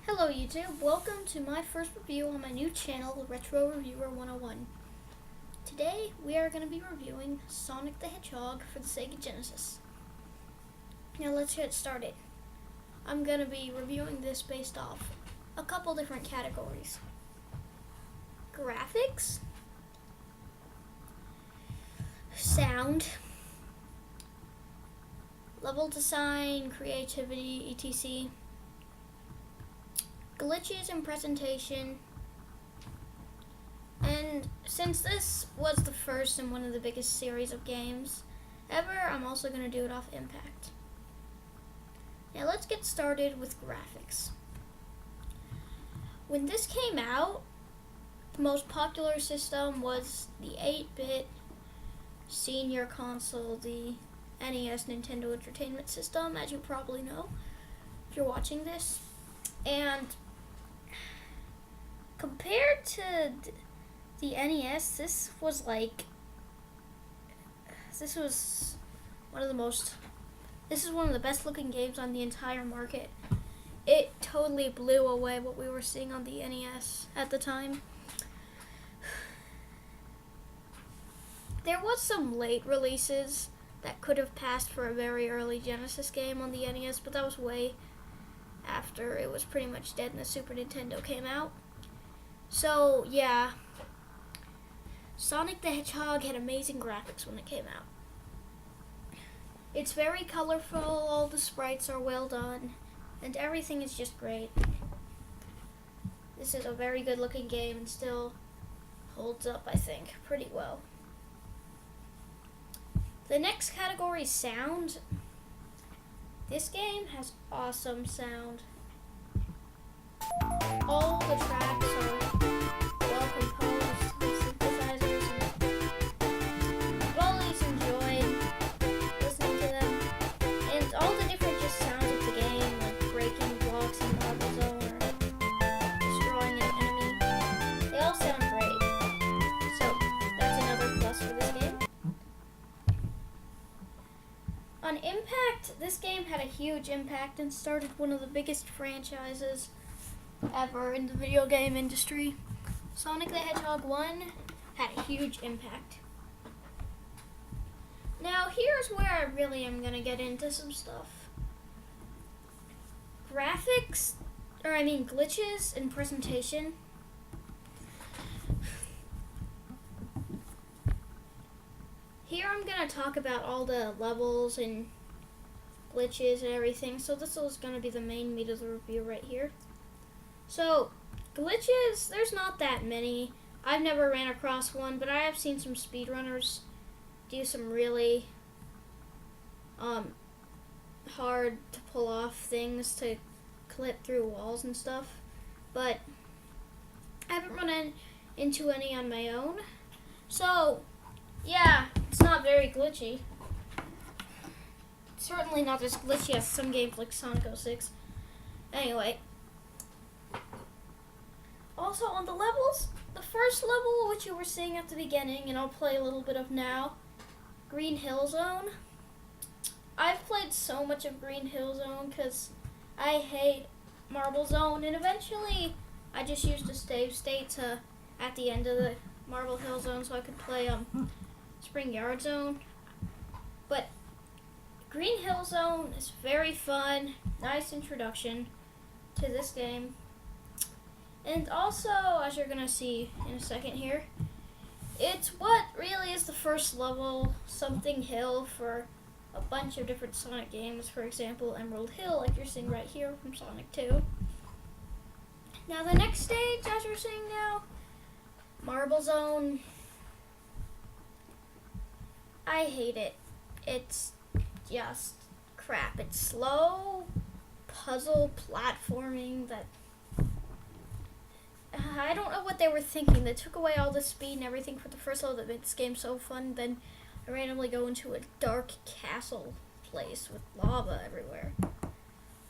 Hello YouTube, welcome to my first review on my new channel, Retro Reviewer 101. Today we are going to be reviewing Sonic the Hedgehog for the Sega Genesis. Now let's get started. I'm going to be reviewing this based off a couple different categories. Graphics, sound, level design, creativity, etc. Glitches and presentation, and since this was the first in one of the biggest series of games ever, I'm also going to do it off impact. Now let's get started with graphics. When this came out, the most popular system was the 8-bit senior console, the NES Nintendo Entertainment System, as you probably know if you're watching this. And compared to the NES, this was one of the best looking games on the entire market. It totally blew away what we were seeing on the NES at the time. There was some late releases that could have passed for a very early Genesis game on the NES, but that was way after it was pretty much dead and the Super Nintendo came out. So yeah, Sonic the Hedgehog had amazing graphics when it came out. It's very colorful, all the sprites are well done, and everything is just great. This is a very good looking game and still holds up, I think, pretty well. The next category is sound. This game has awesome sound. All the tracks are well composed with synthesizers, and I've always enjoyed listening to them. And all the different just sounds of the game, like breaking blocks in Marble Zone or destroying an enemy, they all sound great. So that's another plus for this game. On impact, this game had a huge impact and started one of the biggest franchises ever in the video game industry. Sonic the Hedgehog 1 had a huge impact. Now here's where I really am going to get into some stuff. Glitches and presentation. Here I'm going to talk about all the levels and glitches and everything, so this is going to be the main meat of the review right here. So, glitches, there's not that many. I've never ran across one, but I have seen some speedrunners do some really hard to pull off things to clip through walls and stuff, but I haven't run into any on my own. So, yeah, it's not very glitchy. Certainly not as glitchy as some games like Sonic 06. Anyway. Also on the levels, the first level, which you were seeing at the beginning, and I'll play a little bit of now, Green Hill Zone. I've played so much of Green Hill Zone because I hate Marble Zone, and eventually I just used a save state at the end of the Marble Hill Zone so I could play Spring Yard Zone. But Green Hill Zone is very fun, nice introduction to this game. And also, as you're going to see in a second here, it's what really is the first level, Something Hill, for a bunch of different Sonic games. For example, Emerald Hill, like you're seeing right here from Sonic 2. Now the next stage, as you're seeing now, Marble Zone. I hate it. It's just crap. It's slow puzzle platforming that I don't know what they were thinking. They took away all the speed and everything for the first level that made this game so fun, then I randomly go into a dark castle place with lava everywhere.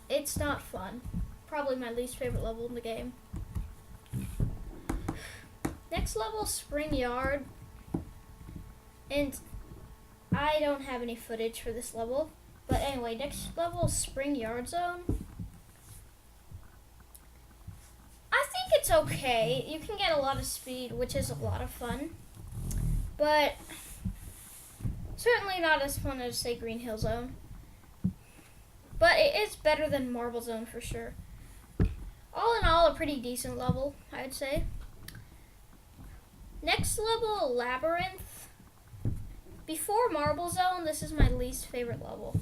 It's not fun. Probably my least favorite level in the game. Next level, Spring Yard. And I don't have any footage for this level. But anyway, next level, Spring Yard Zone. It's okay. You can get a lot of speed, which is a lot of fun. But certainly not as fun as, say, Green Hill Zone. But it is better than Marble Zone for sure. All in all, a pretty decent level, I'd say. Next level, Labyrinth. Before Marble Zone, this is my least favorite level.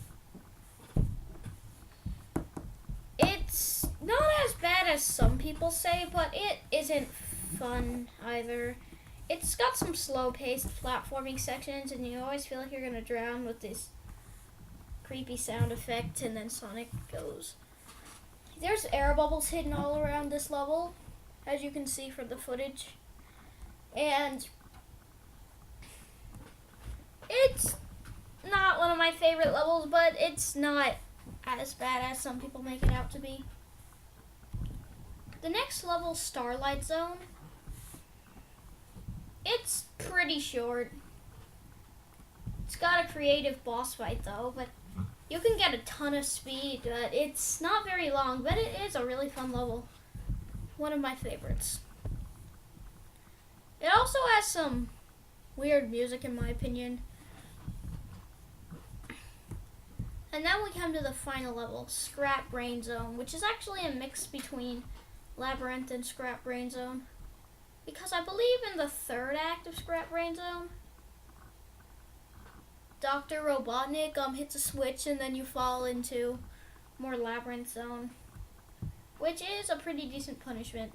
It's not as bad as some people say, but it isn't fun either. It's got some slow-paced platforming sections, and you always feel like you're gonna drown with this creepy sound effect, and then Sonic goes. There's air bubbles hidden all around this level, as you can see from the footage. And it's not one of my favorite levels, but it's not as bad as some people make it out to be. The next level, Starlight Zone. It's pretty short. It's got a creative boss fight though, but you can get a ton of speed. But it's not very long, but it is a really fun level. One of my favorites. It also has some weird music in my opinion. And then we come to the final level, Scrap Brain Zone, which is actually a mix between Labyrinth and Scrap Brain Zone. Because I believe in the third act of Scrap Brain Zone, Dr. Robotnik hits a switch and then you fall into more Labyrinth Zone, which is a pretty decent punishment.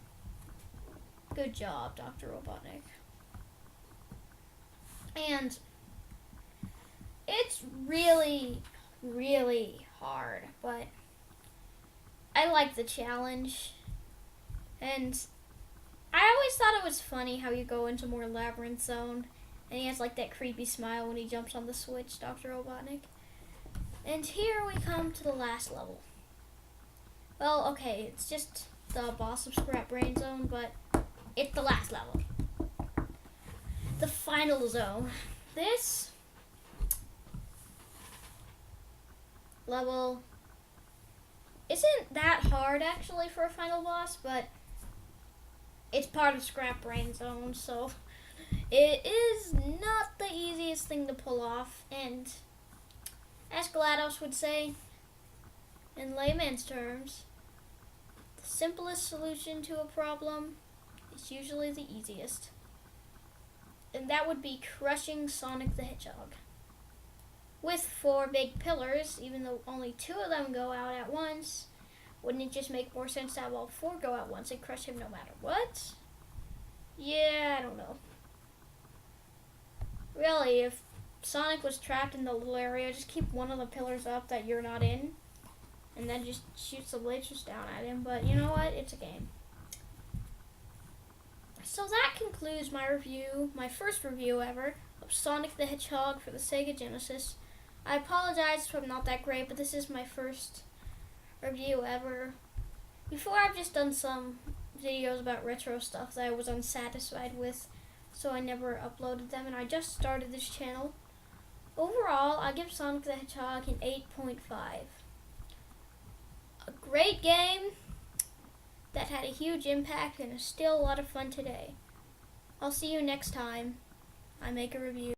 Good job, Dr. Robotnik. And it's really, really hard, but I like the challenge. And I always thought it was funny how you go into more Labyrinth Zone and he has like that creepy smile when he jumps on the switch, Dr. Robotnik. And here we come to the last level. Well, okay, it's just the boss of Scrap Brain Zone, but it's the last level. The final zone. This level isn't that hard actually for a final boss, but it's part of Scrap Brain Zone, so it is not the easiest thing to pull off. And as GLaDOS would say, in layman's terms, the simplest solution to a problem is usually the easiest. And that would be crushing Sonic the Hedgehog. With 4 big pillars, even though only 2 of them go out at once, wouldn't it just make more sense to have all 4 go at once and crush him no matter what? Yeah, I don't know. Really, if Sonic was trapped in the little area, just keep one of the pillars up that you're not in, and then just shoot some lasers down at him. But you know what? It's a game. So that concludes my review, my first review ever, of Sonic the Hedgehog for the Sega Genesis. I apologize if I'm not that great, but this is my first review ever. Before, I've just done some videos about retro stuff that I was unsatisfied with, so I never uploaded them, and I just started this channel. Overall, I give Sonic the Hedgehog an 8.5. A great game that had a huge impact and is still a lot of fun today. I'll see you next time I make a review.